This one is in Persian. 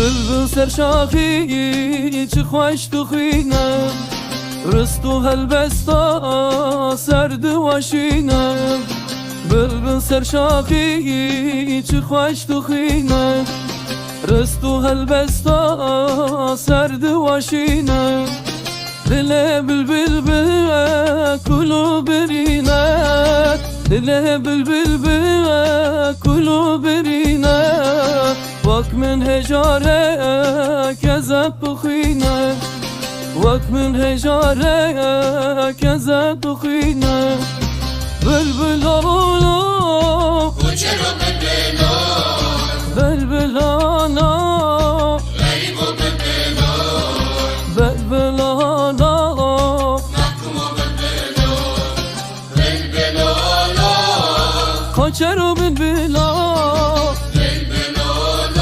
بلبل سرشاخی چه خوش تو خینم رستو هلبستا سرد واشینم بلبل سرشاخی چه خوش تو خینم رستو هلبستا سرد واشینم دل بلبل به کلو برینه دل بلبل به کلو برینه وقت من هجاره كذب بخينا وقت من هجاره كذب بخينا بلبل هارولو وجرو بلبلو بلبل